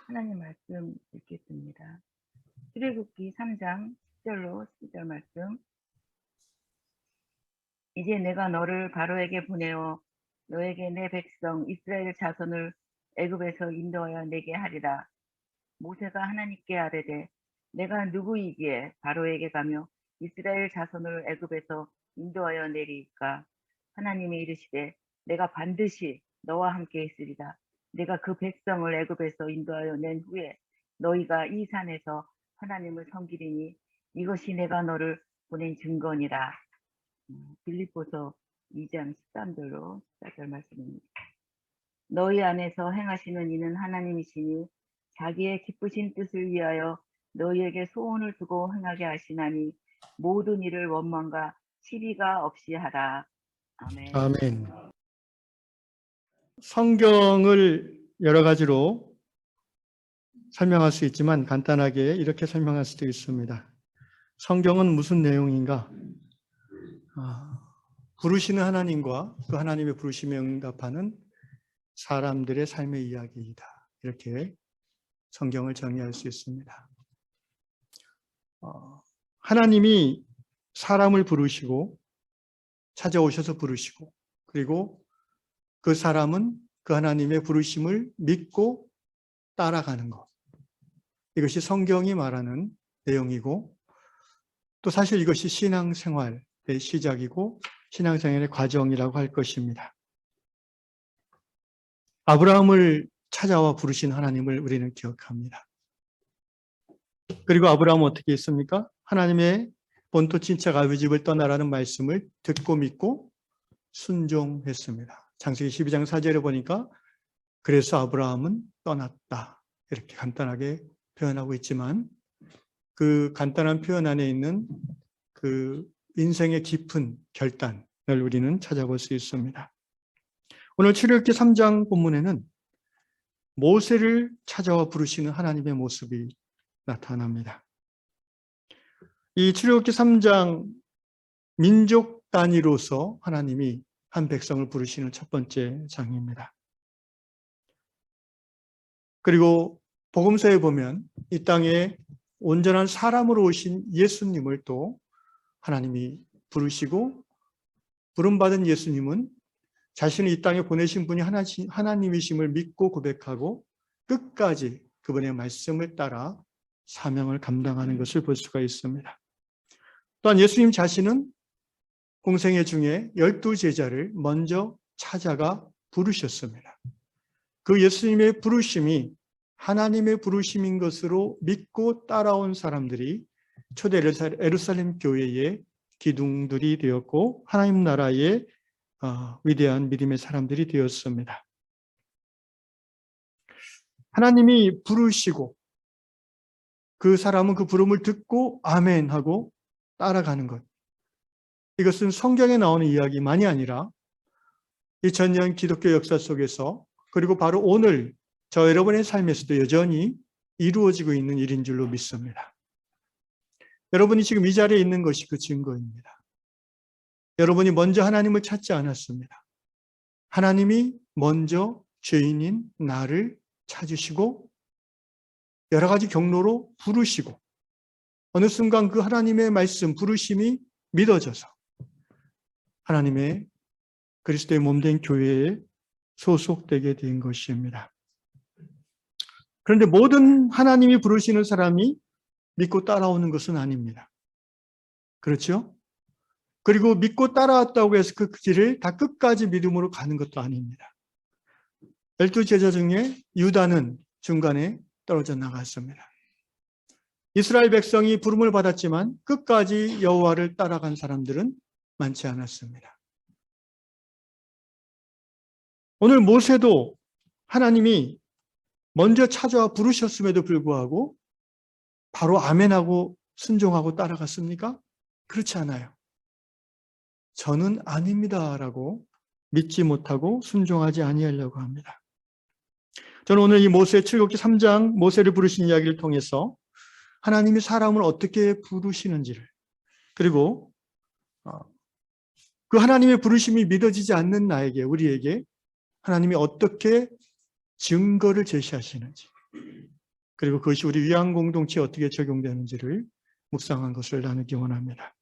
하나님 말씀 읽겠습니다. 출애굽기 3장 10절로 11절 말씀. 이제 내가 너를 바로에게 보내어 너에게 내 백성 이스라엘 자손을 애굽에서 인도하여 내게 하리라. 모세가 하나님께 아뢰되 내가 누구이기에 바로에게 가며 이스라엘 자손을 애굽에서 인도하여 내리까? 하나님이 이르시되 내가 반드시 너와 함께 있으리라. 내가 그 백성을 애굽에서 인도하여 낸 후에 너희가 이 산에서 하나님을 섬기리니 이것이 내가 너를 보낸 증거니라. 빌립보서 2장 13절로 14절 말씀입니다. 너희 안에서 행하시는 이는 하나님이시니 자기의 기쁘신 뜻을 위하여 너희에게 소원을 두고 행하게 하시나니 모든 일을 원망과 시비가 없이 하라. 아멘. 아멘. 성경을 여러 가지로 설명할 수 있지만 간단하게 이렇게 설명할 수도 있습니다. 성경은 무슨 내용인가? 부르시는 하나님과 그 하나님의 부르심에 응답하는 사람들의 삶의 이야기이다. 이렇게 성경을 정의할 수 있습니다. 하나님이 사람을 부르시고 찾아오셔서 부르시고 그리고 그 사람은 그 하나님의 부르심을 믿고 따라가는 것. 이것이 성경이 말하는 내용이고 또 사실 이것이 신앙생활의 시작이고 신앙생활의 과정이라고 할 것입니다. 아브라함을 찾아와 부르신 하나님을 우리는 기억합니다. 그리고 아브라함은 어떻게 했습니까? 하나님의 본토 친척 아비 집을 떠나라는 말씀을 듣고 믿고 순종했습니다. 창세기 12장 4절에 보니까 그래서 아브라함은 떠났다. 이렇게 간단하게 표현하고 있지만 그 간단한 표현 안에 있는 그 인생의 깊은 결단을 우리는 찾아볼 수 있습니다. 오늘 출애굽기 3장 본문에는 모세를 찾아와 부르시는 하나님의 모습이 나타납니다. 이 출애굽기 3장 민족 단위로서 하나님이 한 백성을 부르시는 첫 번째 장입니다. 그리고 복음서에 보면 이 땅에 온전한 사람으로 오신 예수님을 또 하나님이 부르시고 부름받은 예수님은 자신을 이 땅에 보내신 분이 하나님이심을 믿고 고백하고 끝까지 그분의 말씀을 따라 사명을 감당하는 것을 볼 수가 있습니다. 또한 예수님 자신은 공생애 중에 12제자를 먼저 찾아가 부르셨습니다. 그 예수님의 부르심이 하나님의 부르심인 것으로 믿고 따라온 사람들이 초대 예루살렘 교회의 기둥들이 되었고 하나님 나라의 위대한 믿음의 사람들이 되었습니다. 하나님이 부르시고 그 사람은 그 부름을 듣고 아멘 하고 따라가는 것. 이것은 성경에 나오는 이야기만이 아니라 2000년 기독교 역사 속에서 그리고 바로 오늘 저 여러분의 삶에서도 여전히 이루어지고 있는 일인 줄로 믿습니다. 여러분이 지금 이 자리에 있는 것이 그 증거입니다. 여러분이 먼저 하나님을 찾지 않았습니다. 하나님이 먼저 죄인인 나를 찾으시고 여러 가지 경로로 부르시고 어느 순간 그 하나님의 말씀, 부르심이 믿어져서 하나님의 그리스도의 몸된 교회에 소속되게 된 것입니다. 그런데 모든 하나님이 부르시는 사람이 믿고 따라오는 것은 아닙니다. 그렇죠? 그리고 믿고 따라왔다고 해서 그 길을 다 끝까지 믿음으로 가는 것도 아닙니다. 12제자 중에 유다는 중간에 떨어져 나갔습니다. 이스라엘 백성이 부름을 받았지만 끝까지 여호와를 따라간 사람들은 많지 않았습니다. 오늘 모세도 하나님이 먼저 찾아와 부르셨음에도 불구하고 바로 아멘하고 순종하고 따라갔습니까? 그렇지 않아요. 저는 아닙니다라고 믿지 못하고 순종하지 아니하려고 합니다. 저는 오늘 이 모세 출애굽기 3장 모세를 부르신 이야기를 통해서 하나님이 사람을 어떻게 부르시는지를 그리고 그 하나님의 부르심이 믿어지지 않는 나에게 우리에게 하나님이 어떻게 증거를 제시하시는지 그리고 그것이 우리 위안 공동체에 어떻게 적용되는지를 묵상한 것을 나누기 원합니다.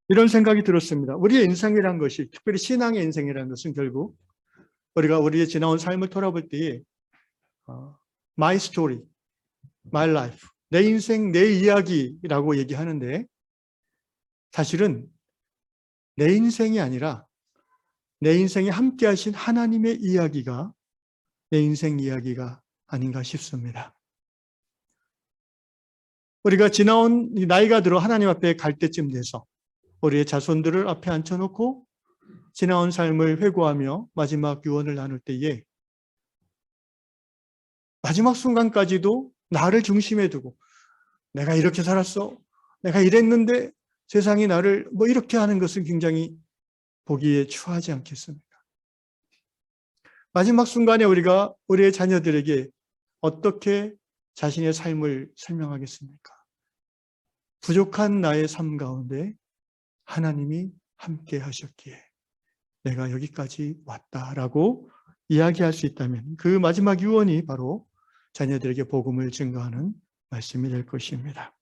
이런 생각이 들었습니다. 우리의 인생이란 것이, 특별히 신앙의 인생이라는 것은 결국 우리가 우리의 지나온 삶을 돌아볼 때에 my story, my life, 내 인생, 내 이야기라고 얘기하는데 사실은 내 인생이 아니라 내 인생에 함께 하신 하나님의 이야기가 내 인생 이야기가 아닌가 싶습니다. 우리가 지나온 나이가 들어 하나님 앞에 갈 때쯤 돼서 우리의 자손들을 앞에 앉혀놓고 지나온 삶을 회고하며 마지막 유언을 나눌 때에 마지막 순간까지도 나를 중심에 두고 내가 이렇게 살았어, 내가 이랬는데 세상이 나를 뭐 이렇게 하는 것은 굉장히 보기에 추하지 않겠습니까? 마지막 순간에 우리가 우리의 자녀들에게 어떻게 자신의 삶을 설명하겠습니까? 부족한 나의 삶 가운데 하나님이 함께 하셨기에 내가 여기까지 왔다라고 이야기할 수 있다면 그 마지막 유언이 바로 자녀들에게 복음을 증거하는 말씀이 될 것입니다.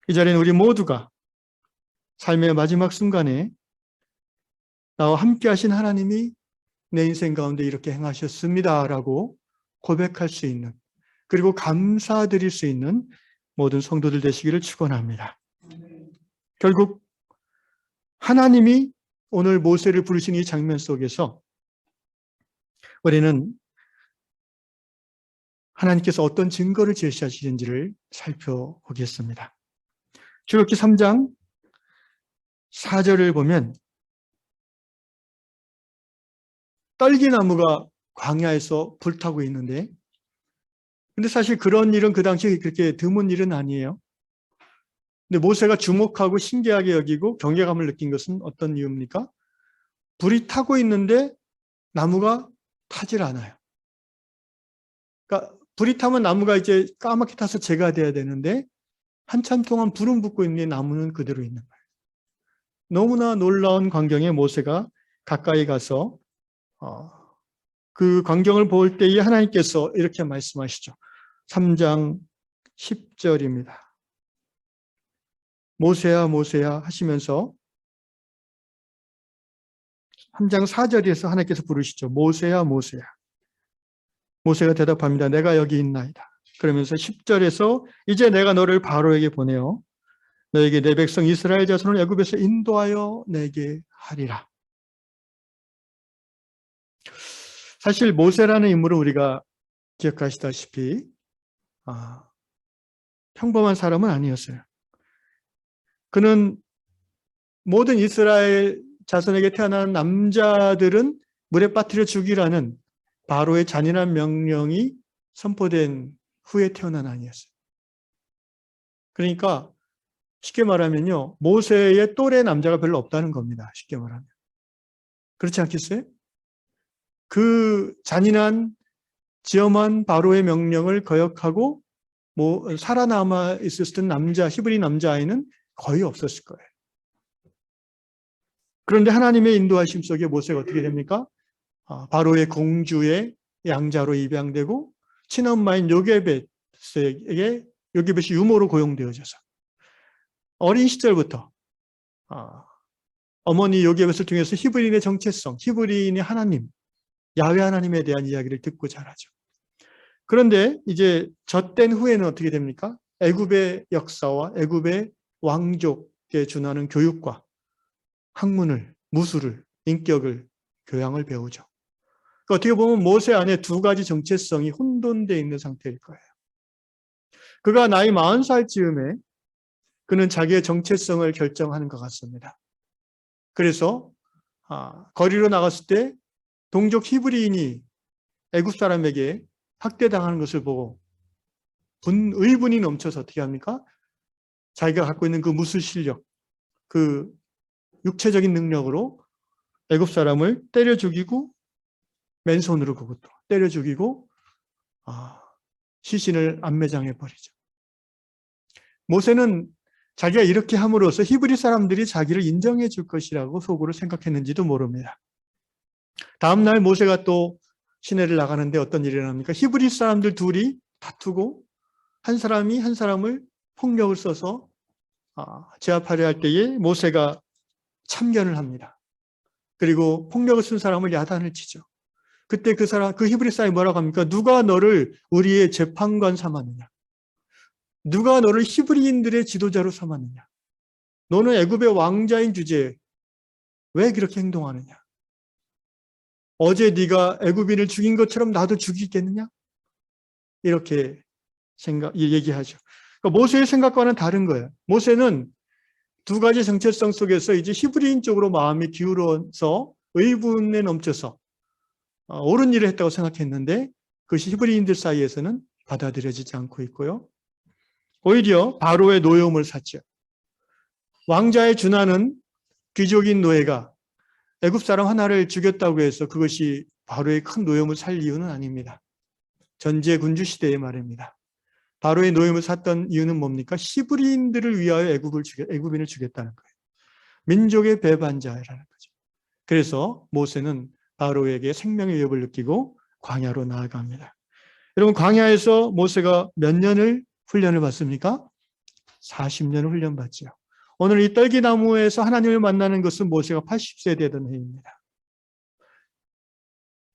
이 자리는 우리 모두가 삶의 마지막 순간에 나와 함께 하신 하나님이 내 인생 가운데 이렇게 행하셨습니다라고 고백할 수 있는, 그리고 감사드릴 수 있는 모든 성도들 되시기를 축원합니다. 결국 하나님이 오늘 모세를 부르신 이 장면 속에서 우리는 하나님께서 어떤 증거를 제시하시는지를 살펴보겠습니다. 출애굽기 3장 4절을 보면 떨기나무가 광야에서 불타고 있는데, 근데 사실 그런 일은 그 당시에 그렇게 드문 일은 아니에요. 근데 모세가 주목하고 신기하게 여기고 경외감을 느낀 것은 어떤 이유입니까? 불이 타고 있는데 나무가 타질 않아요. 그러니까 불이 타면 나무가 이제 까맣게 타서 재가 돼야 되는데 한참 동안 불은 붙고 있는 나무는 그대로 있는 거예요. 너무나 놀라운 광경에 모세가 가까이 가서 그 광경을 볼 때에 하나님께서 이렇게 말씀하시죠. 3장 10절입니다. 모세야 모세야 하시면서 3장 4절에서 하나님께서 부르시죠. 모세야 모세야. 모세가 대답합니다. 내가 여기 있나이다. 그러면서 10절에서 이제 내가 너를 바로에게 보내어 너에게 내 백성 이스라엘 자손을 애굽에서 인도하여 내게 하리라. 사실 모세라는 인물은 우리가 기억하시다시피 평범한 사람은 아니었어요. 그는 모든 이스라엘 자손에게 태어난 남자들은 물에 빠뜨려 죽이라는 바로의 잔인한 명령이 선포된 후에 태어난 아이였어요. 그러니까 쉽게 말하면요, 모세의 또래 남자가 별로 없다는 겁니다. 쉽게 말하면. 그렇지 않겠어요? 그 잔인한 지엄한 바로의 명령을 거역하고 살아남아 있었던 남자, 히브리 남자아이는 거의 없었을 거예요. 그런데 하나님의 인도하심 속에 모세가 어떻게 됩니까? 바로의 공주의 양자로 입양되고 친엄마인 요게벳에게 요게벳이 유모로 고용되어져서 어린 시절부터 어머니 요게벳을 통해서 히브리인의 정체성, 히브리인의 하나님, 야훼 하나님에 대한 이야기를 듣고 자라죠. 그런데 이제 젖된 후에는 어떻게 됩니까? 애굽의 역사와 애굽의 왕족에 준하는 교육과 학문을, 무술을, 인격을, 교양을 배우죠. 그러니까 어떻게 보면 모세 안에 두 가지 정체성이 혼돈되어 있는 상태일 거예요. 그가 나이 40살 즈음에 그는 자기의 정체성을 결정하는 것 같습니다. 그래서 거리로 나갔을 때 동족 히브리인이 애굽 사람에게 학대당하는 것을 보고 의분이 넘쳐서 어떻게 합니까? 자기가 갖고 있는 그 무술 실력, 그 육체적인 능력으로 애굽 사람을 때려 죽이고 맨손으로 그것도 때려 죽이고 시신을 안매장해 버리죠. 모세는 자기가 이렇게 함으로써 히브리 사람들이 자기를 인정해 줄 것이라고 속으로 생각했는지도 모릅니다. 다음 날 모세가 또 시내를 나가는데 어떤 일이 일어납니까? 히브리 사람들 둘이 다투고 한 사람이 한 사람을 폭력을 써서 제압하려 할 때에 모세가 참견을 합니다. 그리고 폭력을 쓴 사람을 야단을 치죠. 그때 그 히브리 사람이 뭐라고 합니까? 누가 너를 우리의 재판관 삼았느냐? 누가 너를 히브리인들의 지도자로 삼았느냐? 너는 애굽의 왕자인 주제에 왜 그렇게 행동하느냐? 어제 네가 애굽인을 죽인 것처럼 나도 죽이겠느냐? 이렇게 얘기하죠. 그러니까 모세의 생각과는 다른 거예요. 모세는 두 가지 정체성 속에서 이제 히브리인 쪽으로 마음이 기울어서 의분에 넘쳐서 옳은 일을 했다고 생각했는데 그것이 히브리인들 사이에서는 받아들여지지 않고 있고요. 오히려 바로의 노여움을 샀죠. 왕자의 준하는 귀족인 노예가 애굽 사람 하나를 죽였다고 해서 그것이 바로의 큰 노여움을 살 이유는 아닙니다. 전제 군주 시대의 말입니다. 바로의 노예를 샀던 이유는 뭡니까? 히브리인들을 위하여 애굽인을 죽였다는 거예요. 민족의 배반자라는 거죠. 그래서 모세는 바로에게 생명의 위협을 느끼고 광야로 나아갑니다. 여러분, 광야에서 모세가 몇 년을 훈련을 받습니까? 40년을 훈련받죠. 오늘 이 떨기나무에서 하나님을 만나는 것은 모세가 80세 되던 해입니다.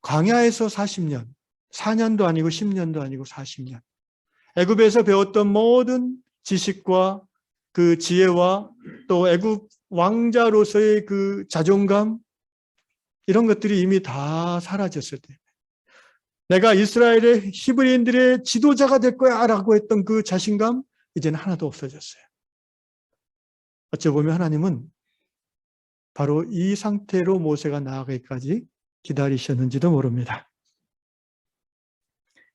광야에서 40년, 4년도 아니고 10년도 아니고 40년. 애굽에서 배웠던 모든 지식과 그 지혜와 또 애굽 왕자로서의 그 자존감, 이런 것들이 이미 다 사라졌을 때, 내가 이스라엘의 히브리인들의 지도자가 될 거야 라고 했던 그 자신감, 이제는 하나도 없어졌어요. 어찌 보면 하나님은 바로 이 상태로 모세가 나아가기까지 기다리셨는지도 모릅니다.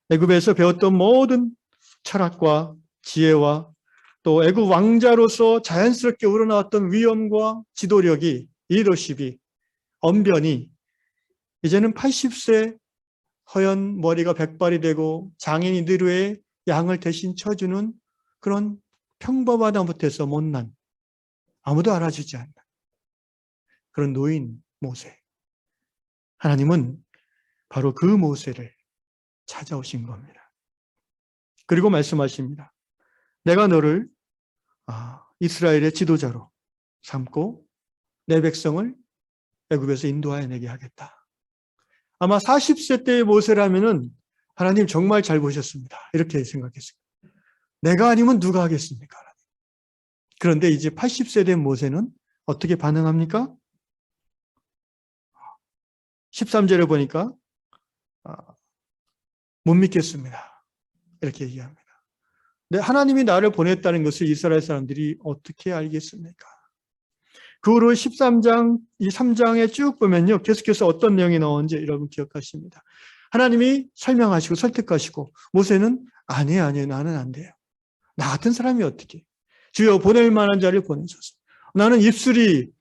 애굽에서 배웠던 모든 철학과 지혜와 또 애굽 왕자로서 자연스럽게 우러나왔던 위엄과 지도력이, 리더십이, 언변이 이제는 80세 허연 머리가 백발이 되고 장인이 느루에 양을 대신 쳐주는 그런 평범하다 못해서 못난, 아무도 알아주지 않는 그런 노인 모세. 하나님은 바로 그 모세를 찾아오신 겁니다. 그리고 말씀하십니다. 내가 너를 이스라엘의 지도자로 삼고 내 백성을 애굽에서 인도하여 내게 하겠다. 아마 40세 때의 모세라면은 하나님 정말 잘 보셨습니다. 이렇게 생각했습니다. 내가 아니면 누가 하겠습니까? 그런데 이제 80세 된 모세는 어떻게 반응합니까? 13절에 보니까 못 믿겠습니다. 이렇게 얘기합니다. 근데 하나님이 나를 보냈다는 것을 이스라엘 사람들이 어떻게 알겠습니까? 그 후로 13장, 이 3장에 쭉 보면요. 계속해서 어떤 내용이 나오는지 여러분 기억하십니다. 하나님이 설명하시고 설득하시고 모세는 아니에요. 나는 안 돼요. 나 같은 사람이 어떻게. 주여 보낼 만한 자를 보내소서. 나는 입술이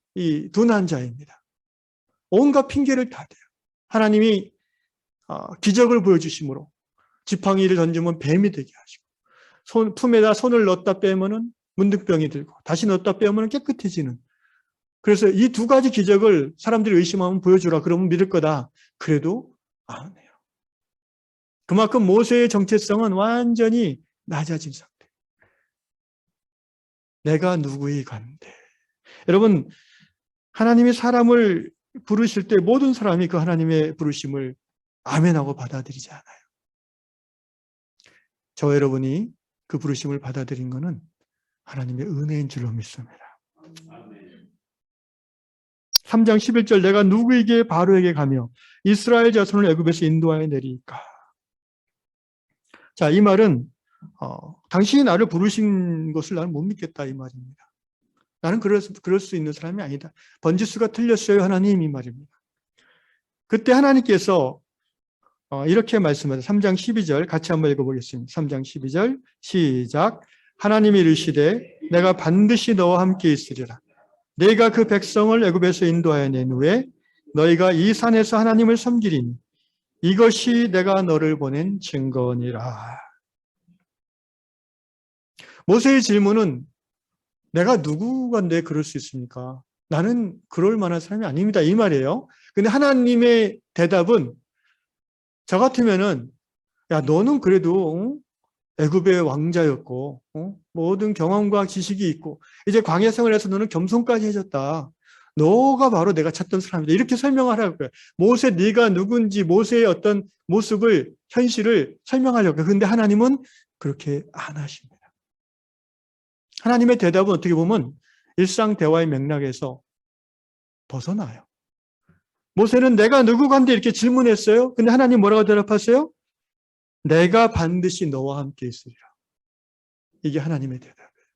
둔한 자입니다. 온갖 핑계를 다 대요. 하나님이 기적을 보여주심으로 지팡이를 던지면 뱀이 되게 하시고 품에다 손을 넣었다 빼면은 문득병이 들고 다시 넣었다 빼면 깨끗해지는. 그래서 이 두 가지 기적을 사람들이 의심하면 보여주라 그러면 믿을 거다. 그래도 안 해요. 그만큼 모세의 정체성은 완전히 낮아진 상태. 내가 누구이간데. 여러분, 하나님이 사람을 부르실 때 모든 사람이 그 하나님의 부르심을 아멘하고 받아들이지 않아요. 저 여러분이 그 부르심을 받아들인 것은 하나님의 은혜인 줄로 믿습니다. 3장 11절 내가 누구에게 바로에게 가며 이스라엘 자손을 애굽에서 인도하여 내리까. 자, 이 말은 당신이 나를 부르신 것을 나는 못 믿겠다 이 말입니다. 나는 그럴 수 있는 사람이 아니다. 번지수가 틀렸어요 하나님 이 말입니다. 그때 하나님께서 이렇게 말씀하세요. 3장 12절 같이 한번 읽어보겠습니다. 3장 12절 시작. 하나님이 이르시되 내가 반드시 너와 함께 있으리라. 내가 그 백성을 애굽에서 인도하여 낸 후에 너희가 이 산에서 하나님을 섬기리니 이것이 내가 너를 보낸 증거니라. 모세의 질문은 내가 누구간데 그럴 수 있습니까? 나는 그럴 만한 사람이 아닙니다. 이 말이에요. 근데 하나님의 대답은 저 같으면은 야, 너는 그래도 애굽의 왕자였고 모든 경험과 지식이 있고 이제 광야 생활에서 너는 겸손까지 해줬다. 너가 바로 내가 찾던 사람이다. 이렇게 설명하라고 해요. 모세 네가 누군지 모세의 어떤 모습을 현실을 설명하려고 해요. 그런데 하나님은 그렇게 안 하십니다. 하나님의 대답은 어떻게 보면 일상 대화의 맥락에서 벗어나요. 모세는 내가 누구간데 이렇게 질문했어요. 근데 하나님 뭐라고 대답하세요? 내가 반드시 너와 함께 있으리라. 이게 하나님의 대답이에요.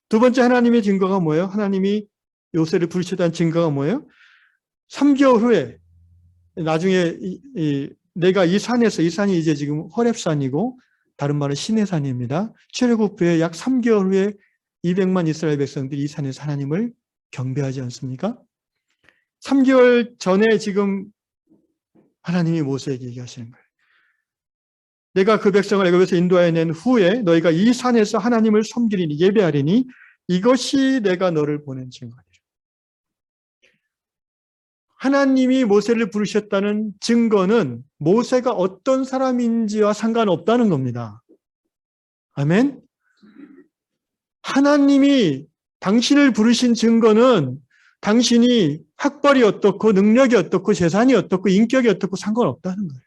두 번째 하나님의 증거가 뭐예요? 하나님이 요새를 부르셨다는 증거가 뭐예요? 3개월 후에 나중에 내가 이 산에서 이 산이 이제 지금 호렙산이고 다른 말은 시내산입니다. 출애굽 약 3개월 후에 200만 이스라엘 백성들이 이 산에서 하나님을 경배하지 않습니까? 3개월 전에 지금 하나님이 모세에게 얘기하시는 거예요. 내가 그 백성을 애굽에서 인도하여 낸 후에 너희가 이 산에서 하나님을 섬기리니 예배하리니 이것이 내가 너를 보낸 증거니라. 하나님이 모세를 부르셨다는 증거는 모세가 어떤 사람인지와 상관없다는 겁니다. 아멘? 하나님이 당신을 부르신 증거는 당신이 학벌이 어떻고 능력이 어떻고 재산이 어떻고 인격이 어떻고 상관없다는 거예요.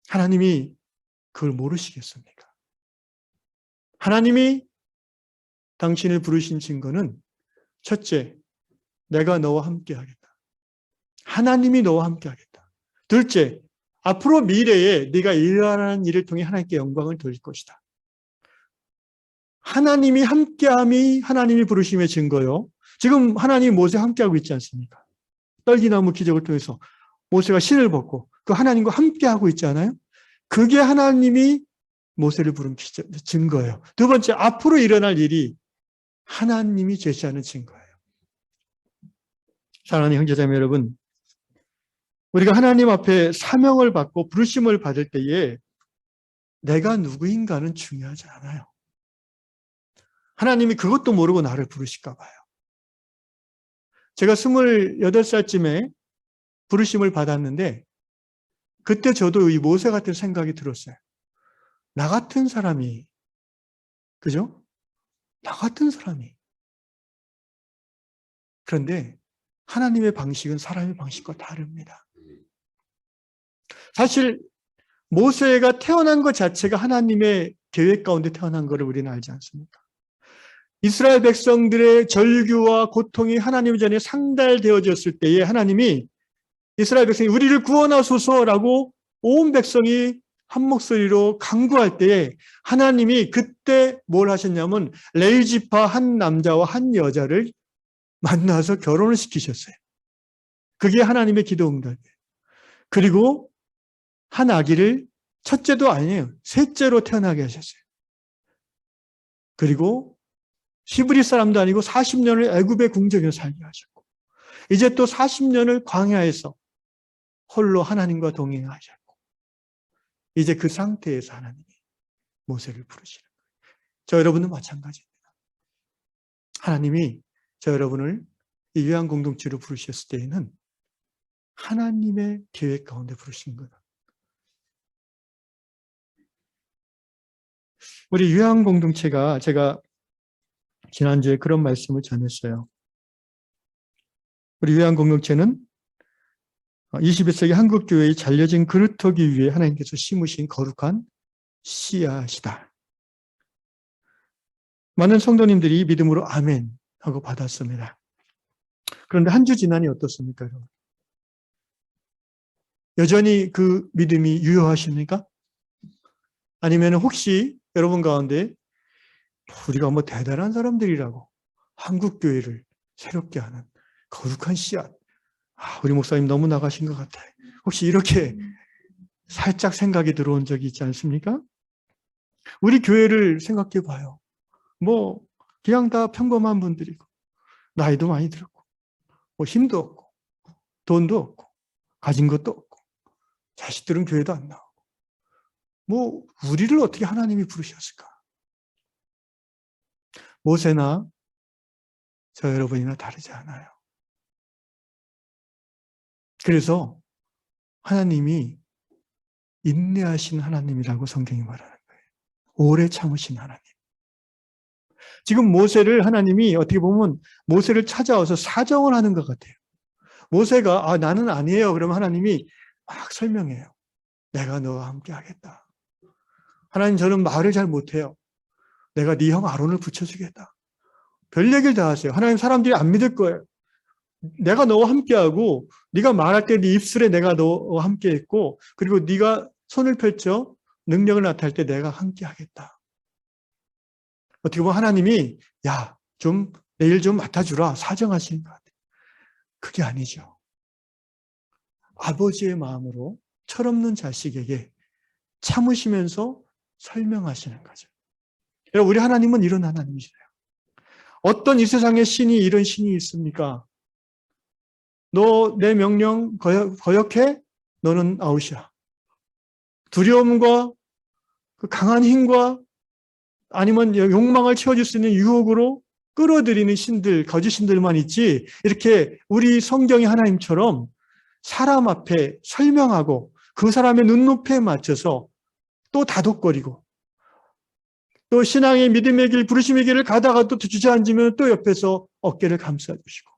하나님이 그걸 모르시겠습니까? 하나님이 당신을 부르신 증거는 첫째, 내가 너와 함께 하겠다. 하나님이 너와 함께 하겠다. 둘째, 앞으로 미래에 네가 일하는 일을 통해 하나님께 영광을 돌릴 것이다. 하나님이 함께함이 하나님이 부르심의 증거요. 지금 하나님이 모세와 함께하고 있지 않습니까? 떨기나무 기적을 통해서 모세가 신을 벗고 그 하나님과 함께하고 있지 않아요? 그게 하나님이 모세를 부른 증거예요. 두 번째, 앞으로 일어날 일이 하나님이 제시하는 증거예요. 사랑하는 형제자매 여러분, 우리가 하나님 앞에 사명을 받고 부르심을 받을 때에 내가 누구인가는 중요하지 않아요. 하나님이 그것도 모르고 나를 부르실까 봐요. 제가 28살쯤에 부르심을 받았는데 그때 저도 이 모세 같은 생각이 들었어요. 나 같은 사람이, 그죠? 나 같은 사람이. 그런데 하나님의 방식은 사람의 방식과 다릅니다. 사실 모세가 태어난 것 자체가 하나님의 계획 가운데 태어난 것을 우리는 알지 않습니까? 이스라엘 백성들의 절규와 고통이 하나님 전에 상달되어졌을 때에 하나님이 이스라엘 백성이 우리를 구원하소서라고 온 백성이 한 목소리로 간구할 때에 하나님이 그때 뭘 하셨냐면 레위지파 한 남자와 한 여자를 만나서 결혼을 시키셨어요. 그게 하나님의 기도 응답이에요. 그리고 한 아기를 첫째도 아니에요. 셋째로 태어나게 하셨어요. 그리고 히브리 사람도 아니고 40년을 애굽의 궁정에서 살게 하셨고 이제 또 40년을 광야에서 홀로 하나님과 동행하셨고 이제 그 상태에서 하나님이 모세를 부르시는 거예요. 저 여러분은 마찬가지입니다. 하나님이 저 여러분을 이 요한 공동체로 부르셨을 때에는 하나님의 계획 가운데 부르신 거다. 우리 요한 공동체가 제가 지난주에 그런 말씀을 전했어요. 우리 요한 공동체는 21세기 한국 교회의 잘려진 그루터기 위에 하나님께서 심으신 거룩한 씨앗이다. 많은 성도님들이 믿음으로 아멘 하고 받았습니다. 그런데 한 주 지나니 어떻습니까, 여러분? 여전히 그 믿음이 유효하십니까? 아니면 혹시 여러분 가운데 우리가 뭐 대단한 사람들이라고 한국 교회를 새롭게 하는 거룩한 씨앗, 우리 목사님 너무 나가신 것 같아. 혹시 이렇게 살짝 생각이 들어온 적이 있지 않습니까? 우리 교회를 생각해 봐요. 뭐 그냥 다 평범한 분들이고 나이도 많이 들었고 뭐 힘도 없고 돈도 없고 가진 것도 없고 자식들은 교회도 안 나오고 뭐 우리를 어떻게 하나님이 부르셨을까? 모세나 저 여러분이나 다르지 않아요. 그래서 하나님이 인내하신 하나님이라고 성경이 말하는 거예요. 오래 참으신 하나님. 지금 모세를 하나님이 어떻게 보면 모세를 찾아와서 사정을 하는 것 같아요. 모세가 나는 아니에요. 그러면 하나님이 막 설명해요. 내가 너와 함께 하겠다. 하나님 저는 말을 잘 못해요. 내가 네 형 아론을 붙여주겠다. 별 얘기를 다 하세요. 하나님 사람들이 안 믿을 거예요. 내가 너와 함께하고 네가 말할 때 네 입술에 내가 너와 함께했고 그리고 네가 손을 펼쳐 능력을 나타낼 때 내가 함께하겠다. 어떻게 보면 하나님이 야, 좀 내일 좀 맡아주라 사정하시는 것 같아요. 그게 아니죠. 아버지의 마음으로 철없는 자식에게 참으시면서 설명하시는 거죠. 여러분 우리 하나님은 이런 하나님이시래요. 어떤 이 세상에 신이 이런 신이 있습니까? 너 내 명령 거역해? 너는 아웃이야. 두려움과 그 강한 힘과 아니면 욕망을 채워줄 수 있는 유혹으로 끌어들이는 신들, 거짓 신들만 있지 이렇게 우리 성경의 하나님처럼 사람 앞에 설명하고 그 사람의 눈높이에 맞춰서 또 다독거리고 또 신앙의 믿음의 길, 부르심의 길을 가다가 또 주저앉으면 또 옆에서 어깨를 감싸주시고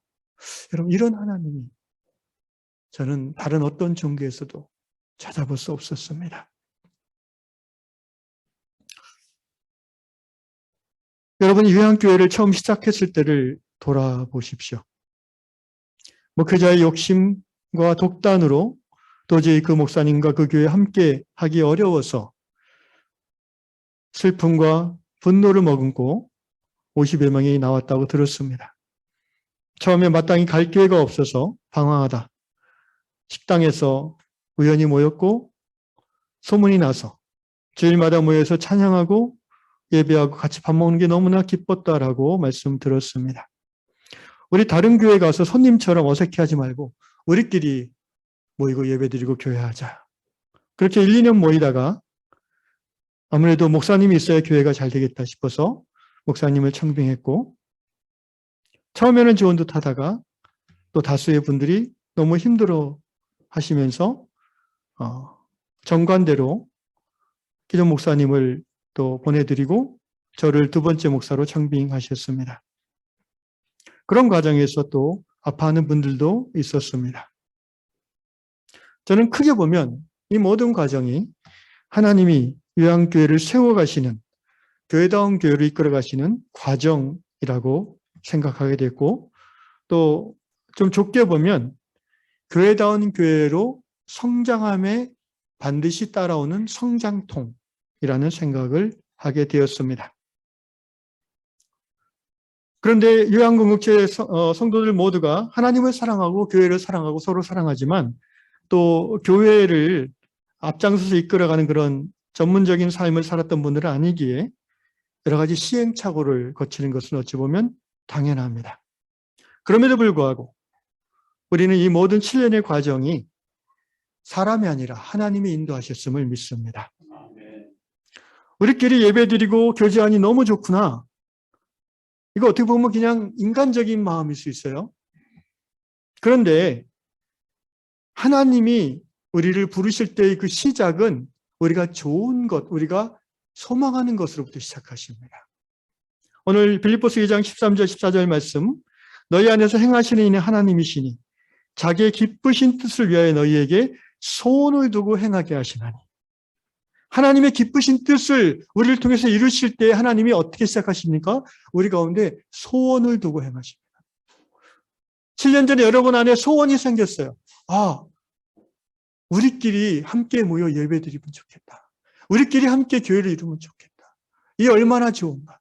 여러분 이런 하나님이 저는 다른 어떤 종교에서도 찾아볼 수 없었습니다. 여러분 요한교회를 처음 시작했을 때를 돌아보십시오. 목회자의 욕심과 독단으로 도저히 그 목사님과 그 교회에 함께 하기 어려워서 슬픔과 분노를 머금고 50여 명이 나왔다고 들었습니다. 처음에 마땅히 갈 기회가 없어서 방황하다 식당에서 우연히 모였고 소문이 나서 주일마다 모여서 찬양하고 예배하고 같이 밥 먹는 게 너무나 기뻤다라고 말씀 들었습니다. 우리 다른 교회 가서 손님처럼 어색해하지 말고 우리끼리 모이고 예배드리고 교회하자. 그렇게 1, 2년 모이다가 아무래도 목사님이 있어야 교회가 잘 되겠다 싶어서 목사님을 청빙했고 처음에는 좋은 듯 하다가 또 다수의 분들이 너무 힘들어 하시면서 정관대로 기존 목사님을 또 보내드리고 저를 두 번째 목사로 청빙하셨습니다. 그런 과정에서 또 아파하는 분들도 있었습니다. 저는 크게 보면 이 모든 과정이 하나님이 요한교회를 세워가시는 교회다운 교회를 이끌어가시는 과정이라고 생각하게 됐고 또 좀 좁게 보면 교회다운 교회로 성장함에 반드시 따라오는 성장통이라는 생각을 하게 되었습니다. 그런데 요한공동체 성도들 모두가 하나님을 사랑하고 교회를 사랑하고 서로 사랑하지만 또 교회를 앞장서서 이끌어가는 그런 전문적인 삶을 살았던 분들은 아니기에 여러 가지 시행착오를 거치는 것은 어찌 보면 당연합니다. 그럼에도 불구하고 우리는 이 모든 7년의 과정이 사람이 아니라 하나님이 인도하셨음을 믿습니다. 우리끼리 예배드리고 교제하니 너무 좋구나. 이거 어떻게 보면 그냥 인간적인 마음일 수 있어요. 그런데 하나님이 우리를 부르실 때의 그 시작은 우리가 좋은 것, 우리가 소망하는 것으로부터 시작하십니다. 오늘 빌립보서 2장 13절 14절 말씀 너희 안에서 행하시는 이는 하나님이시니 자기의 기쁘신 뜻을 위하여 너희에게 소원을 두고 행하게 하시나니 하나님의 기쁘신 뜻을 우리를 통해서 이루실 때 하나님이 어떻게 시작하십니까? 우리 가운데 소원을 두고 행하십니다. 7년 전에 여러분 안에 소원이 생겼어요. 우리끼리 함께 모여 예배드리면 좋겠다. 우리끼리 함께 교회를 이루면 좋겠다. 이게 얼마나 좋은가.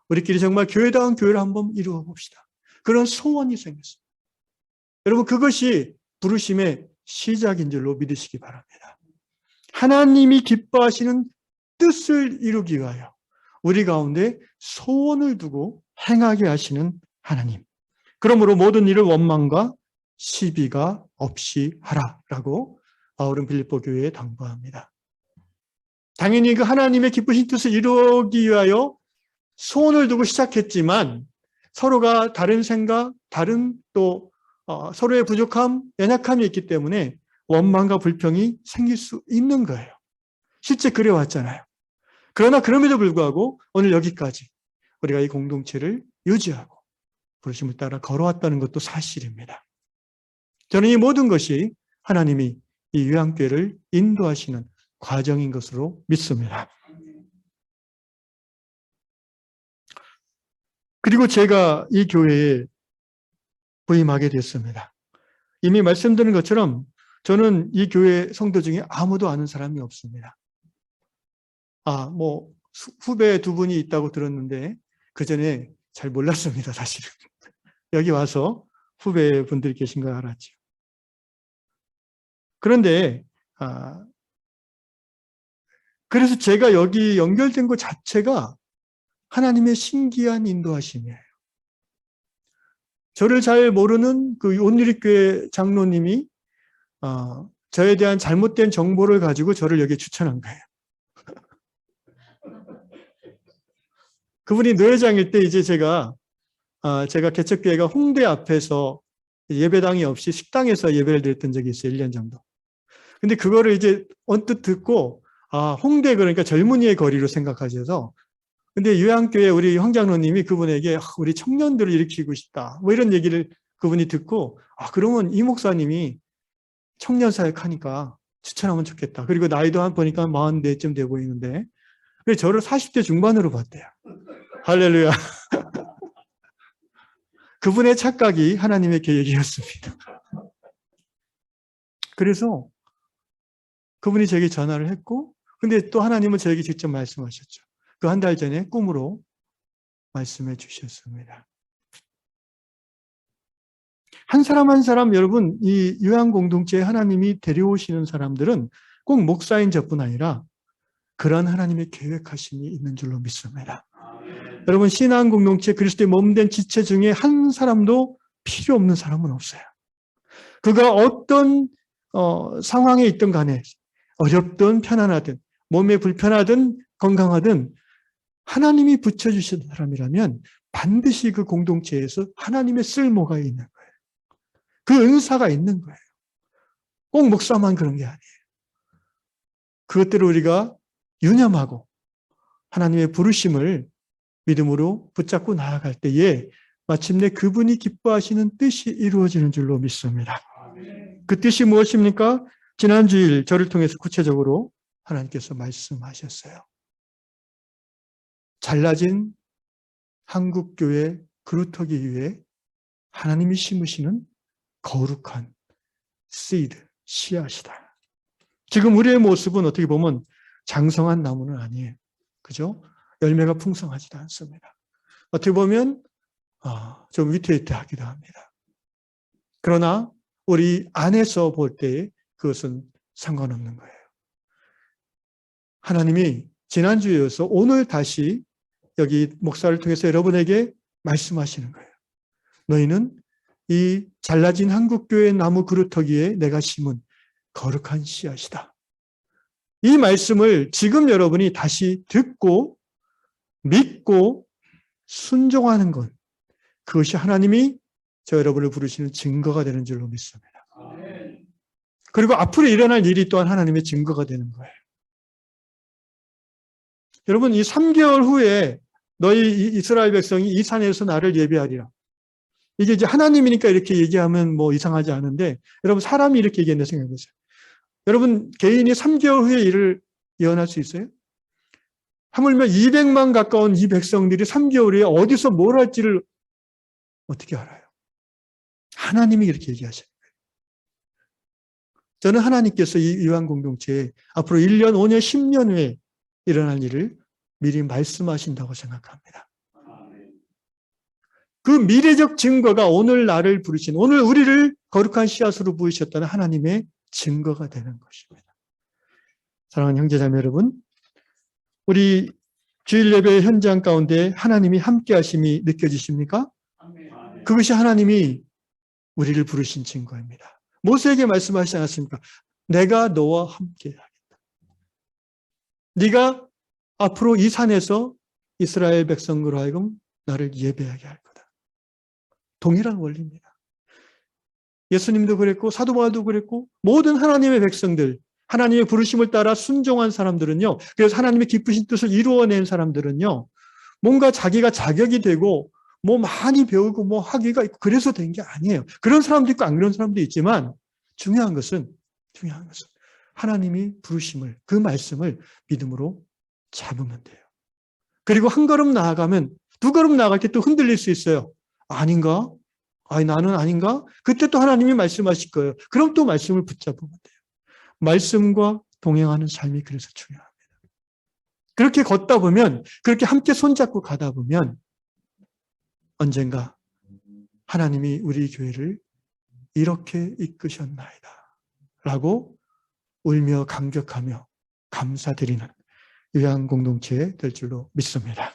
우리끼리 정말 교회다운 교회를 한번 이루어 봅시다. 그런 소원이 생겼습니다. 여러분 그것이 부르심의 시작인 줄로 믿으시기 바랍니다. 하나님이 기뻐하시는 뜻을 이루기 위하여 우리 가운데 소원을 두고 행하게 하시는 하나님. 그러므로 모든 일을 원망과 시비가 없이 하라라고 바울은 빌립보 교회에 당부합니다. 당연히 그 하나님의 기쁘신 뜻을 이루기 위하여 소원을 두고 시작했지만 서로가 다른 생각, 다른 또 서로의 부족함, 연약함이 있기 때문에 원망과 불평이 생길 수 있는 거예요. 실제 그래왔잖아요. 그러나 그럼에도 불구하고 오늘 여기까지 우리가 이 공동체를 유지하고 부르심을 따라 걸어왔다는 것도 사실입니다. 저는 이 모든 것이 하나님이 이 요한교회를 인도하시는 과정인 것으로 믿습니다. 그리고 제가 이 교회에 부임하게 됐습니다. 이미 말씀드린 것처럼 저는 이 교회 성도 중에 아무도 아는 사람이 없습니다. 후배 두 분이 있다고 들었는데 그 전에 잘 몰랐습니다, 사실은. 여기 와서 후배 분들이 계신 걸 알았죠. 그런데 그래서 제가 여기 연결된 것 자체가 하나님의 신기한 인도하심이에요. 저를 잘 모르는 그 온누리교회 장로님이 저에 대한 잘못된 정보를 가지고 저를 여기에 추천한 거예요. 그분이 노회장일 때 이제 제가 개척교회가 홍대 앞에서 예배당이 없이 식당에서 예배를 드렸던 적이 있어요. 1년 정도. 근데 그거를 이제 언뜻 듣고 홍대 그러니까 젊은이의 거리로 생각하셔서 근데 요한교회 우리 황장로님이 그분에게 우리 청년들을 일으키고 싶다. 뭐 이런 얘기를 그분이 듣고 그러면 이 목사님이 청년 사역하니까 추천하면 좋겠다. 그리고 나이도 보니까 40대쯤 돼 보이는데 그래서 저를 40대 중반으로 봤대요. 할렐루야. 그분의 착각이 하나님의 계획이었습니다. 그래서 그분이 제게 전화를 했고 근데 또 하나님은 저에게 직접 말씀하셨죠. 그 한 달 전에 꿈으로 말씀해 주셨습니다. 한 사람 한 사람 여러분 이 요한 공동체에 하나님이 데려오시는 사람들은 꼭 목사인 저뿐 아니라 그런 하나님의 계획하심이 있는 줄로 믿습니다. 여러분 신앙 공동체 그리스도의 몸된 지체 중에 한 사람도 필요 없는 사람은 없어요. 그가 어떤 상황에 있든 간에 어렵든 편안하든 몸에 불편하든 건강하든 하나님이 붙여주신 사람이라면 반드시 그 공동체에서 하나님의 쓸모가 있는 거예요. 그 은사가 있는 거예요. 꼭 목사만 그런 게 아니에요. 그것들을 우리가 유념하고 하나님의 부르심을 믿음으로 붙잡고 나아갈 때에 마침내 그분이 기뻐하시는 뜻이 이루어지는 줄로 믿습니다. 그 뜻이 무엇입니까? 지난 주일 저를 통해서 구체적으로 하나님께서 말씀하셨어요. 잘라진 한국교회 그루터기 위에 하나님이 심으시는 거룩한 씨드, 씨앗이다. 지금 우리의 모습은 어떻게 보면 장성한 나무는 아니에요. 그죠? 열매가 풍성하지도 않습니다. 어떻게 보면 좀 위태위태하기도 합니다. 그러나 우리 안에서 볼 때 그것은 상관없는 거예요. 하나님이 지난주에 이어서 오늘 다시 여기 목사를 통해서 여러분에게 말씀하시는 거예요. 너희는 이 잘라진 한국교회 나무 그루터기에 내가 심은 거룩한 씨앗이다. 이 말씀을 지금 여러분이 다시 듣고 믿고 순종하는 것, 그것이 하나님이 저 여러분을 부르시는 증거가 되는 줄로 믿습니다. 그리고 앞으로 일어날 일이 또한 하나님의 증거가 되는 거예요. 여러분 이 3개월 후에 너희 이스라엘 백성이 이 산에서 나를 예배하리라. 이게 이제 하나님이니까 이렇게 얘기하면 뭐 이상하지 않은데 여러분 사람이 이렇게 얘기한다 생각해보세요. 여러분 개인이 3개월 후에 일을 예언할 수 있어요? 하물며 200만 가까운 이 백성들이 3개월 후에 어디서 뭘 할지를 어떻게 알아요? 하나님이 이렇게 얘기하시는 거예요. 저는 하나님께서 이 요한 공동체에 앞으로 1년, 5년, 10년 후에 일어날 일을 미리 말씀하신다고 생각합니다. 그 미래적 증거가 오늘 나를 부르신, 오늘 우리를 거룩한 씨앗으로 부으셨다는 하나님의 증거가 되는 것입니다. 사랑하는 형제자매 여러분, 우리 주일 예배 현장 가운데 하나님이 함께 하심이 느껴지십니까? 그것이 하나님이 우리를 부르신 증거입니다. 모세에게 말씀하시지 않았습니까? 내가 너와 함께 하겠다. 네가 앞으로 이 산에서 이스라엘 백성으로 하여금 나를 예배하게 할 거다. 동일한 원리입니다. 예수님도 그랬고 사도 바울도 그랬고 모든 하나님의 백성들, 하나님의 부르심을 따라 순종한 사람들은요. 그래서 하나님의 기쁘신 뜻을 이루어낸 사람들은요. 뭔가 자기가 자격이 되고 뭐 많이 배우고 뭐 학위가 있고 그래서 된 게 아니에요. 그런 사람도 있고 안 그런 사람도 있지만 중요한 것은 하나님이 부르심을, 그 말씀을 믿음으로 잡으면 돼요. 그리고 한 걸음 나아가면 두 걸음 나아갈 때 또 흔들릴 수 있어요. 아닌가? 아니 나는 아닌가? 그때 또 하나님이 말씀하실 거예요. 그럼 또 말씀을 붙잡으면 돼요. 말씀과 동행하는 삶이 그래서 중요합니다. 그렇게 걷다 보면, 그렇게 함께 손잡고 가다 보면 언젠가 하나님이 우리 교회를 이렇게 이끄셨나이다 라고 울며 감격하며 감사드리는 요한 공동체 될 줄로 믿습니다.